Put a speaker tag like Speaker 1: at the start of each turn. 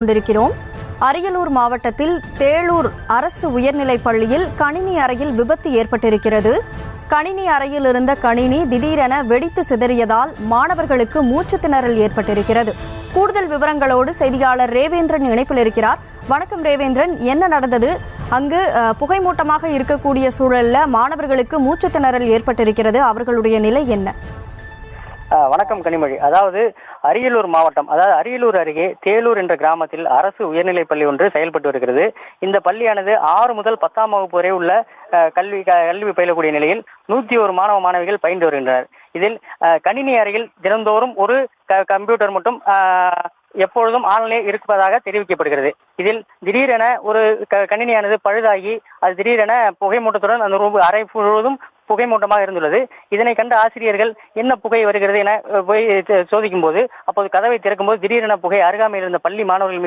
Speaker 1: கொண்டிருக்கிறோம். அரியலூர் மாவட்டத்தில் தேளூர் அரசு உயர்நிலைப் பள்ளியில் கணினி அறையில் விபத்து ஏற்பட்டிருக்கிறது. கணினி அறையில் இருந்த கணினி திடீரென வெடித்து சிதறியதால் மாணவர்களுக்கு மூச்சு திணறல் ஏற்பட்டிருக்கிறது. கூடுதல் விவரங்களோடு செய்தியாளர் ரேவேந்திரன் இணைப்பில் இருக்கிறார். வணக்கம் ரேவேந்திரன், என்ன நடந்தது? அங்கு புகைமூட்டமாக இருக்கக்கூடிய சூழல்ல மாணவர்களுக்கு மூச்சு திணறல் ஏற்பட்டிருக்கிறது. அவர்களுடைய நிலை என்ன?
Speaker 2: வணக்கம் கனிமொழி. அதாவது அரியலூர் மாவட்டம், அதாவது அரியலூர் அருகே தேளூர் என்ற கிராமத்தில் அரசு உயர்நிலைப் பள்ளி ஒன்று செயல்பட்டு வருகிறது. இந்த பள்ளியானது 6 முதல் 10ஆம் வகுப்பு வரை உள்ள கல்வி பயிலக்கூடிய நிலையில் 101 மாணவ மாணவிகள் பயின்று வருகின்றனர். இதில் கணினி அறையில் தினந்தோறும் ஒரு கம்ப்யூட்டர் மட்டும் எப்பொழுதும் ஆன்லைனே இருப்பதாக தெரிவிக்கப்படுகிறது. இதில் திடீரென ஒரு கணினியானது பழுதாகி அது திடீரென புகைமூட்டத்துடன் அந்த அறை முழுவதும் புகைமூட்டமாக இருந்துள்ளது. இதனை கண்ட ஆசிரியர்கள் என்ன புகை வருகிறது என போய் சோதிக்கும் போது, அப்போது கதவை திறக்கும் போது திடீரென புகை அருகாமையில் இருந்த பள்ளி மாணவர்கள் மீது